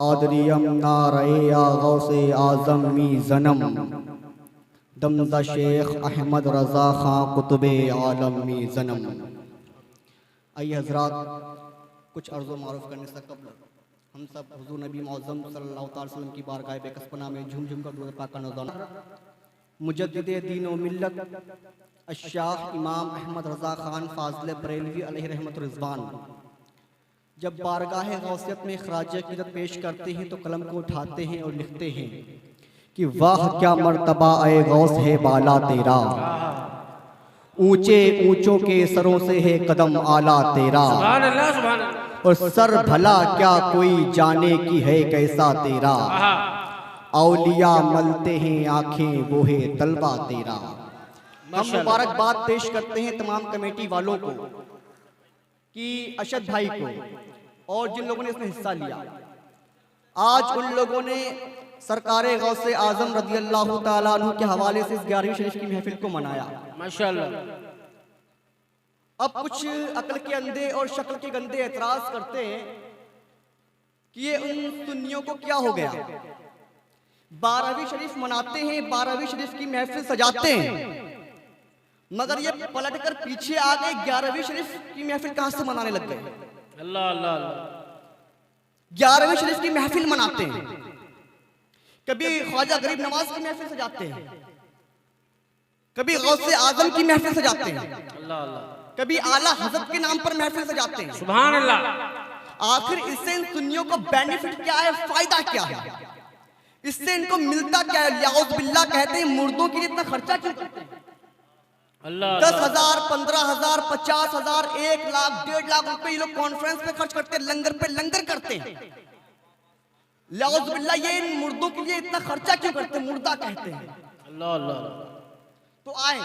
आदरियम नारे या गौसे आज़म मी ज़नम दमदा शेख अहमद रज़ा खां कुतुबे आलम मी ज़नम। आइए हज़रात, कुछ अर्ज़ो मारूफ़ करने से कबल हम सब हुज़ूर नबी मौज़म सल्लल्लाहु अलैहि वसल्लम की बारगाह बेकसपना में झूम झूम कर दुरूद पाक का नज़राना मुजद्दिदे दीन व मिल्लत अश-शाह इमाम अहमद रज़ा खान फ़ाज़िल बरेलवी अलैहि रहमतुर रिज़वान जब बारगाह गौसियत में खराज अक़ीदत पेश करते हैं तो कलम को उठाते हैं और लिखते हैं कि वाह क्या मर्तबा आए गौस है बाला तेरा, ऊंचे ऊंचों के सरों से है कदम आला तेरा, और सर भला क्या कोई जाने की है कैसा तेरा, औलिया मलते हैं आंखें वो है तलवा तेरा। हम मुबारकबाद पेश करते हैं तमाम कमेटी वालों को कि अशद भाई को और जिन लोगों ने इसमें हिस्सा लिया। आज उन लोगों ने सरकारे गौसे आजम रज़ी अल्लाह ताला अन्हु के हवाले से इस 11वीं शरीफ की महफिल को मनाया माशाअल्लाह। अब कुछ अक्ल के अंधे और शक्ल के गंदे एतराज करते हैं कि ये उन सुन्नियों को क्या हो गया, 12वीं शरीफ मनाते हैं, 12वीं शरीफ की महफिल सजाते हैं, मगर ये पलट कर पीछे आ गए 11वीं शरीफ की महफिल कहां से मनाने लग गए। अल्लाह अल्लाह अल्लाह। 11वीं शरीफ की महफिल मनाते हैं, कभी ख्वाजा गरीब नवाज की महफिल सजाते हैं, कभी गौसे आजम की महफिल सजाते हैं, अल्लाह अल्लाह, कभी आला हजरत के नाम पर महफिल सजाते हैं। सुभान अल्लाह। आखिर इससे इन सुन्नियों को बेनिफिट क्या है, फायदा क्या है, इससे इनको मिलता क्या है? याऊज़ बिल्लाह कहते हैं मुर्दों के लिए इतना खर्चा क्यों करते हैं? 10,000, 15,000, 50,000, 1 लाख, 1.5 लाख रुपए ये लोग कॉन्फ्रेंस पे खर्च करते हैं, लंगर पे लंगर करते हैं। याऊज़ बिल्लाह, ये इन मुर्दों के लिए इतना खर्चा क्यों करते हैं? मुर्दा कहते हैं। अल्लाह अल्लाह। तो आए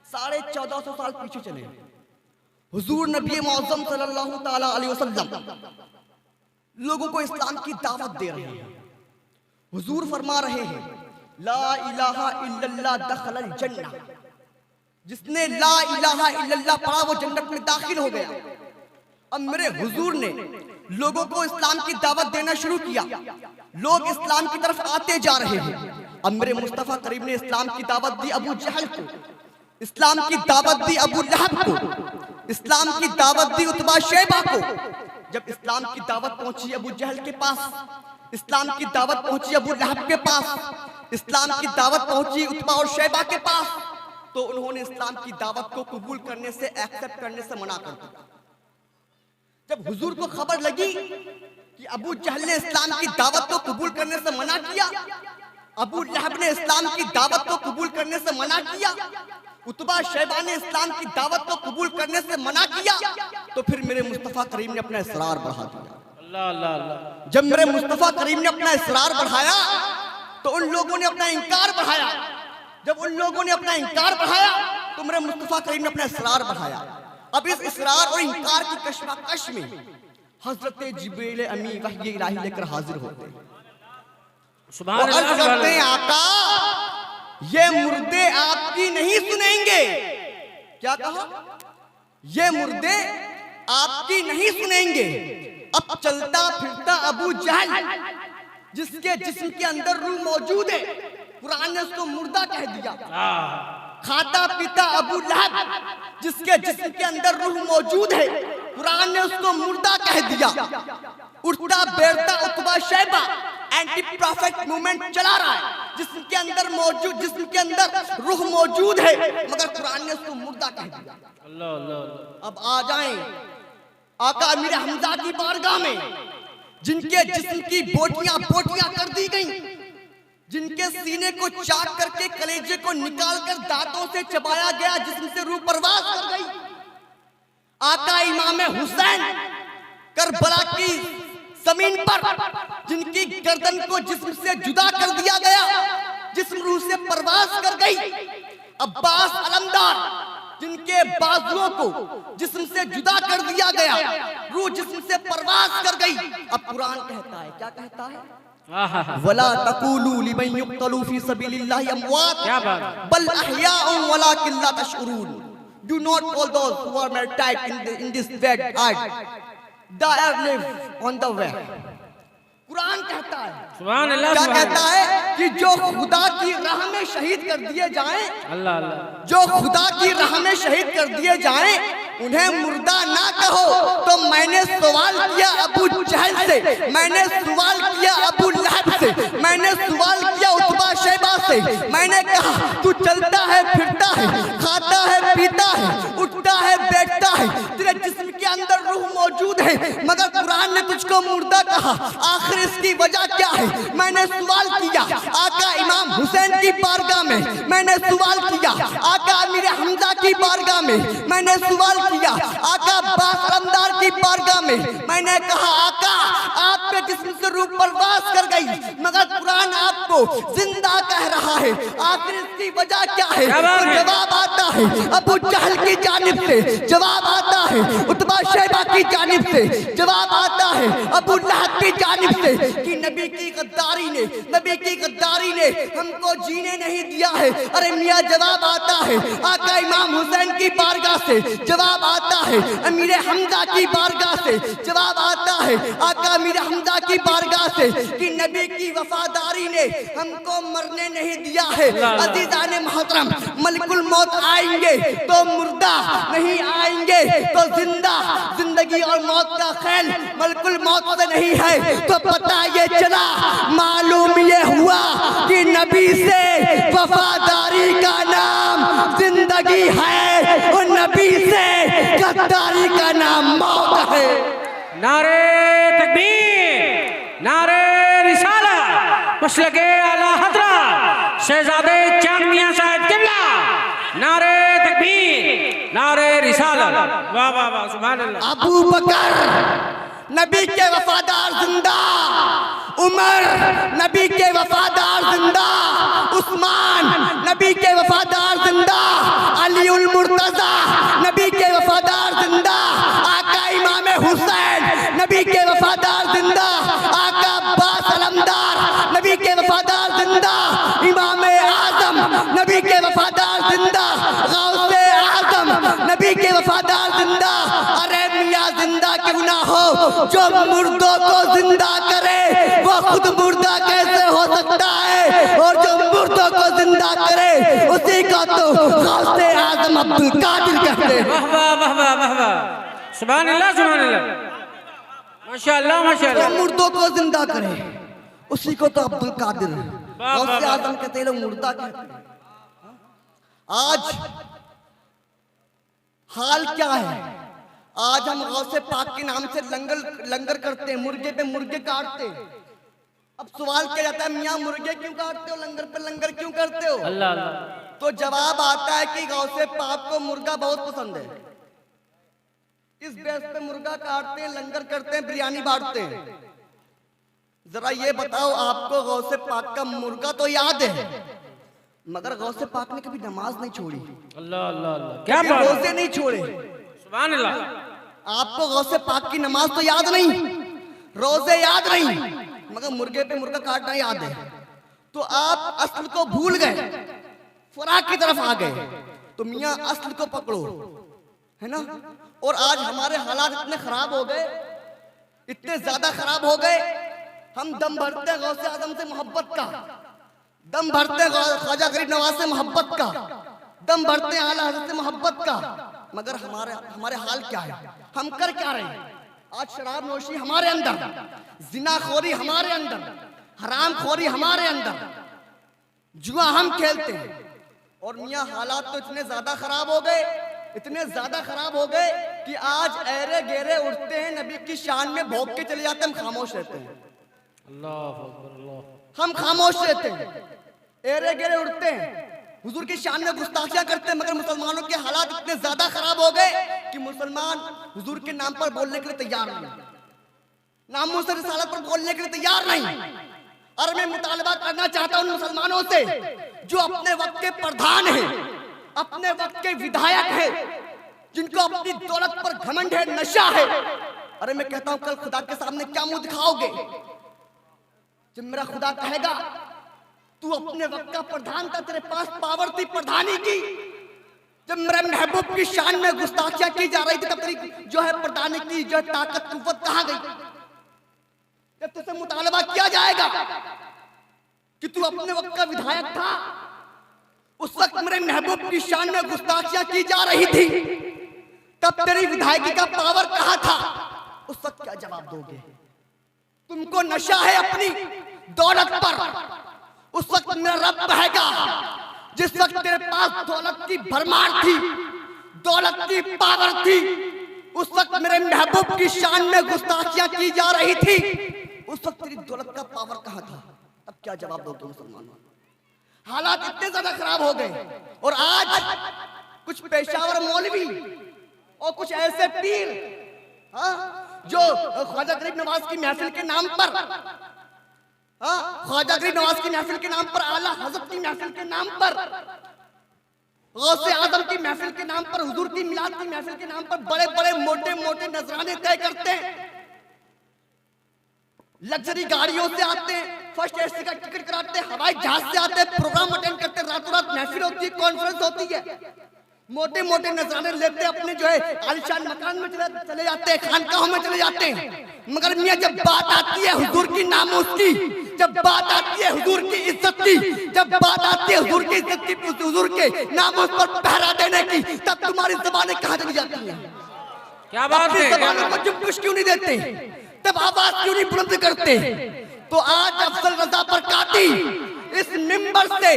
1450 साल पीछे चले, हुजूर नबी मौज़म सल्लल्लाहु ताला अलैहि वसल्लम लोगों को इस्लाम की दावत दे रहे हैं। हुजूर फरमा रहे हैं ला इलाहा इल्लल्लाह दखलल जन्नह, जिसने ला इलाहा इल्लल्लाह पढ़ा वो जन्नत में दाखिल हो गया। अब मेरे हुजूर ने लोगों को इस्लाम की दावत देना शुरू किया, लोग इस्लाम की तरफ आते जा रहे हैं। अब मेरे मुस्तफ़ा करीम ने इस्लाम की दावत दी अबू जहल को, इस्लाम की दावत दी अबू लहब को, इस्लाम की दावत दी उतबा शैबा को। जब इस्लाम की दावत पहुंची अबू जहल के पास, इस्लाम की दावत पहुंची अबू लहब के पास, इस्लाम की दावत पहुंची उतबा और शैबा के पास, तो उन्होंने इस्लाम की दावत को कबूल करने से, एक्सेप्ट करने से मना कर दिया। जब हुजूर को खबर लगी कि अबू जहल ने इस्लाम की दावत को कबूल करने से मना किया, अबू लहब ने इस्लाम की दावत को कबूल करने से मना किया, उतबा शैबा ने इस्लाम की दावत को कबूल करने से मना किया, तो फिर मेरे मुस्तफ़ा करीम ने अपना इसरार बढ़ा दिया। अल्लाह अल्लाह अल्लाह। जब मेरे मुस्तफ़ा करीम ने अपना इसरार बढ़ाया तो उन लोगों ने अपना इंकार बढ़ाया, जब उन लोगों ने अपना इंकार बढ़ाया तो मेरे मुस्तफ़ा करीम ने अपना इसरार बढ़ाया। अब इस इसरार और इंकार की कशमकश में हजरत जिब्रील अमी वही इलाही लेकर हाजिर होते हैं। सुभान अल्लाह। आका ये मुर्दे आपकी नहीं सुनेंगे। क्या कहा? ये मुर्दे आपकी नहीं सुनेंगे। अब चलता फिरता अबू जहल जिसके जिस्म के अंदर रूह मौजूद है, कुरान ने उसको मुर्दा कह दिया। खाता पीता अबू लहब जिसके जिस्म के अंदर रूह मौजूद है, कुरान ने उसको मुर्दा कह दिया। उठता बैठता Utba Shaiba anti profit movement चला रहा है, जिस्म के अंदर मौजूद, जिस्म के अंदर रूह मौजूद है, मगर कुरान ने उसको मुर्दा कह दिया। अल्लाह अल्लाह। अब आ जाएं आका अमीर हमजा की बारगाह में, जिनके जिस्म की बोटियां बोटियां कर दी गई, जिनके सीने को चाक करके कलेजे को निकाल कर दांतों से चबाया गया, जिस्म से रूह परवाज कर गई। आका इमाम हुसैन करबला की जमीन पर जिनकी गर्दन को जिस्म से जुदा कर दिया गया, जिस्म रूह से परवाज कर गई। अब्बास अलमदार जिनके बाजुओं को जिस्म से जुदा कर दिया गया, रूह जिस्म से परवाज कर गई। अब कुरान कहता है, क्या कहता है? वला तक़ूलू लिमन युक़्तलू फी सबीलिल्लाहि अमवात बल अहयाउन वलाकिन ला तशऊरून। Do not call those who are martyred in this dead earth. They live on the way. Quran सुभान अल्लाह। क्या कहता है कि जो खुदा की राह में शहीद कर दिए जाएं, अल्लाह अल्लाह, जो खुदा की राह में शहीद कर दिए जाएं उन्हें मुर्दा ना कहो। तो मैंने सवाल किया अबू जहल से, मैंने सवाल किया अबू लहब से, मैंने सवाल किया उतबा शैबा से। मैंने कहा तू चलता है, फिरता है, खाता है, पीता है, उठता है, बैठता है, तेरे जिस्म के अंदर रूह मौजूद है, मगर कुरान ने तुझको मुर्दा कहा। आखिर इसकी वजह क्या है? मैंने सवाल किया आका इमाम हुसैन की बारगाह में, मैंने सवाल किया आका अमीर हमजा की बारगाह में, मैंने सवाल किया आका अब्बास अलमदार की बारगाह में। मैंने कहा आका आपके जिस्म से रूह परवास कर गई, मगर कुरान आपको जिंदा कह रहा है। आखिर इसकी वजह क्या है? तो जवाब आता है अबू जहल की जानिब से, जवाब आता है उतबा शैबा की जानिब से, जवाब आता है अबू लहब की जानिब से कि नबी की गद्दारी ने, नबी की गद्दारी ने हमको जीने नहीं दिया है। अरे मियां जवाब आता है आका इमाम हुसैन की बारगाह से, जवाब आता है अमीर हमजा की बारगाह से, जवाब आता है आका अमीर हमजा की बारगाह से कि नबी की वफादारी ने हमको मरने नहीं दिया है। अजीजान मोहतरम, मलिकुल मौत आएंगे तो मुर्दा, नहीं आएंगे तो जिंदा। जिंदगी और मौत का खेल मलिकुल मौत से नहीं है। तो पता ये चला, मालूम ये हुआ कि नबी से वफादारी का नाम जिंदगी है और नबी से गद्दारी का नाम मौत है। नारे तकबीर, नारे रिसालत, मसलके आला हज़रत शहजादे चांद मियां साहब किबला, नारे तकबीर, नारे रिसालत। वाह वाह वाह, सुभान अल्लाह। अबू बकर नबी के वफादार जिंदा, उमर नबी के वफादार जिंदा, उस्मान नबी के वफादार जिंदा, अली उल मुर्तजा नबी के वफादार जिंदा, आका इमाम हुसैन नबी के वफादार जिंदा, आका अब्बास अलमदार नबी के वफादार जिंदा, इमाम आजम नबी के वफादार जिंदा, गौसे आजम नबी के वफादार जिंदा। अरे मियां जिंदा क्यों ना हो, जो मुर्दों को जिंदा करे वो खुद मुर्दा कैसे हो सकता है? और जो मुर्दों को जिंदा करे उसी को तो गौसे आजम अब्दुल कादिर कहते हैं। वाह वाह वाह वाह वाह वाह, सुभान अल्लाह, सुभान अल्लाह, माशाअल्लाह माशाअल्लाह। जो मुर्दों को जिंदा करे उसी को तो अब्दुल कादिर गौसे आजम कहते हैं, लोग मुर्दा कहते हैं। आज हाल क्या है? आज हम गौसे पाक के नाम से लंगर करते हैं, मुर्गे पे मुर्गे काटते हैं। अब सवाल किया जाता है मियां मुर्गे क्यों काटते हो, लंगर पे लंगर क्यों करते हो? अल्लाह अल्लाह। तो जवाब आता है कि गौसे पाक को मुर्गा बहुत पसंद है, इस बेस पे मुर्गा काटते हैं, लंगर करते हैं, बिरयानी बांटते हैं। जरा ये बताओ, आपको गौसे पाक का मुर्गा तो याद है, मगर गौसे पाक ने कभी नमाज नहीं छोड़ी, अल्लाह अल्लाह अल्लाह, क्या बात, रोजे नहीं छोड़े। सुभान अल्लाह। आपको गौसे पाक की नमाज तो याद नहीं, रोजे याद नहीं, मगर मुर्गे पे मुर्गा काटना याद है। तो आप असल को भूल गए, फराक की तरफ आ गए। तो मियां असल को पकड़ो, है ना। और आज हमारे हालात इतने खराब हो गए, इतने ज्यादा खराब हो गए, हम दम भरते हैं गौसे आजम से मोहब्बत का, दम भरते हैं ख्वाजा गरीब नवाज से मोहब्बत का, दम भरते हैं आला हज़रत से मोहब्बत का, मगर हमारे हाल क्या है? हम कर क्या रहे हैं? आज शराब नोशी हमारे अंदर, जिनाखोरी हमारे अंदर, हराम खोरी हमारे अंदर, जुआ हम खेलते हैं। और मियां हालात तो इतने ज्यादा खराब हो गए, इतने ज्यादा खराब हो गए कि आज ऐरे गेरे उठते हैं, नबी की शान में भोग के चले जाते हैं, हम खामोश रहते हैं। अल्लाह अकबर, अल्लाह। हम खामोश रहते हैं, ऐरे गेरे उठते हैं, हुजूर की शान में गुस्ताखियां करते हैं, मगर मुसलमानों के हालात इतने ज्यादा खराब हो गए कि मुसलमान हुजूर के नाम पर बोलने के लिए तैयार नहीं, नामूस रिसालत पर बोलने के लिए तैयार नहीं। और मैं मुतालबा करना चाहता हूं मुसलमानों से, जो अपने वक्त के प्रधान हैं, अपने वक्त के विधायक हैं, जिनको अपनी दौलत पर घमंड है, नशा है। अरे मैं कहता हूं कल खुदा के सामने क्या मुंह दिखाओगे? जब मेरा खुदा कहेगा तू अपने वक्त का प्रधान था, तेरे पास पावर थी प्रधानी की, जब मेरे महबूब की शान में गुस्ताखियां की जा रही थी, तब तेरी जो है प्रधानी की जो ताकत कुव्वत कहां गई? जब तुझसे मुतालबा किया जाएगा कि तू अपने वक्त का विधायक था, उस वक्त मेरे महबूब की शान में गुस्ताखियां की जा रही थी, तब तेरी विधायकी का पावर कहां था? उस वक्त क्या जवाब दोगे? तुमको नशा है अपनी दौलत पर। उस वक्त मेरा रब कहेगा, जिस वक्त तेरे पास दौलत की भरमार थी, दौलत की पावर थी, उस वक्त मेरे महबूब की शान में गुस्ताखियां की जा रही थी, उस वक्त तेरी दौलत का पावर कहां था? अब क्या जवाब दोगे मुसलमानों? हालात इतने ज्यादा खराब हो गए और आज कुछ पेशावर मौलवी और कुछ ऐसे पीर, जो ख्वाजा गरीब नवाज की महफिल के नाम पर, ख्वाजा गरीब नवाज की महफिल के नाम पर, आला हजरत की महफिल के नाम पर, गौसे आजम की महफिल के नाम पर, हुजूर की मिलाद की महफिल के नाम पर बड़े बड़े मोटे मोटे नजराने तय करते हैं, लग्जरी गाड़ियों से आते हैं, फर्स्ट एसी का टिकट कराते हैं, हवाई जहाज से आते हैं, प्रोग्राम अटेंड करते हैं, रातों रात महफिल होती है, कॉन्फ्रेंस होती है, मोटे मोटे नजराने लेते हैं, अपने जो है आलिशान मकान में चले जाते हैं, खानकाहों में चले जाते हैं। मगर मियां जब बात आती है हुजूर की नामूस की, जब बात आती है हुजूर की इज्जत की, जब बात आती है हुजूर की इज्जत की, हुजूर के नामूस पर पहरा देने की, तब तुम्हारी ज़बानें कहां चली जाती हैं? क्या बात है? ज़बानों को चुप क्यों नहीं देते? तब आवाज क्यों नहीं बुलंद करते? तो आज अफजल रजा बरकाती इस मिंबर से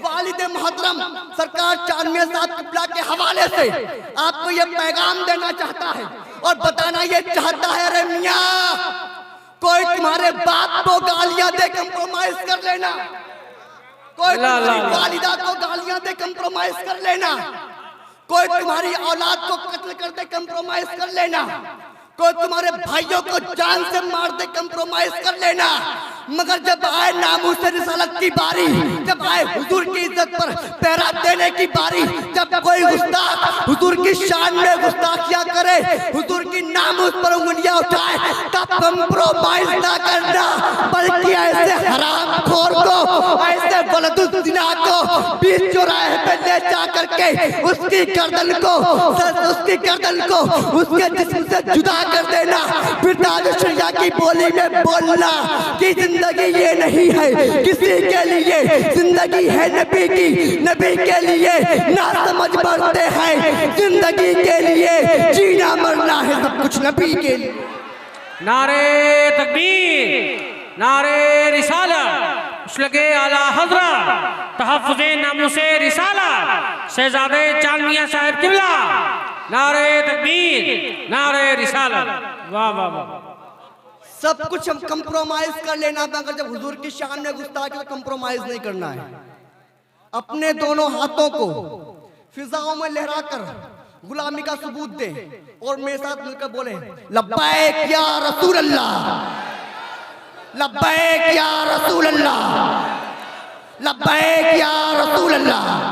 वालिद मोहतरम सरकार चांदमिया साहब किबला के हवाले से आपको ये पैगाम देना चाहता है और बताना ये चाहता है, अरे मियां, कोई तुम्हारे बाप को गालियां दे कंप्रोमाइज कर लेना, कोई तुम्हारी वालिदा को गालियां दे कंप्रोमाइज कर लेना, कोई तुम्हारी औलाद को कत्ल कर दे कंप्रोमाइज कर लेना, कोई तुम्हारे भाइयों को जान से मार दे कंप्रोमाइज कर लेना, मगर जब आए नामूस रिसालत की बारी, जब आए हुजूर की इज्जत पर पहरा देने की बारी, जब कोई गुस्ताख हुजूर की शान में गुस्ताखियां करे, हुजूर की नामूस पर उंगलियां उठाए, तब कंप्रोमाइज ना करना, बल्कि ऐसे हराम खोर को, ऐसे वलदुज़्ज़िना को बीच चौराहे पे ले जा करके उसकी गर्दन को उसके जिस्म से जुदा कर देना, फिर ताज शरिया की बोली में बोलना कि जिंदगी ये नहीं है किसी के लिए, जिंदगी है नबी की, नबी के लिए ना समझ बढ़ते हैं, जिंदगी के लिए जीना मरना है सब कुछ नबी के लिए। नारे तकबीर, नारे रिसालत, मुशलके आला हज़रत तहफ़्फ़ुज़े नामूसे रिसालत शहज़ादे चांदमिया साहब किबला, नारे तकबीर, नारे रिसालत। वाह वाह वाह। सब कुछ हम कंप्रोमाइज कर लेना था, अगर जब हुजूर की शान में गुस्ताखी तो कंप्रोमाइज नहीं करना है। अपने दोनों हाथों को फिजाओं में लहराकर गुलामी का सबूत दे और मेरे साथ मिलकर बोले, लब्बैक या रसूल अल्लाह, लब्बैक या रसूल अल्लाह, लब्बैक या रसूल अल्लाह।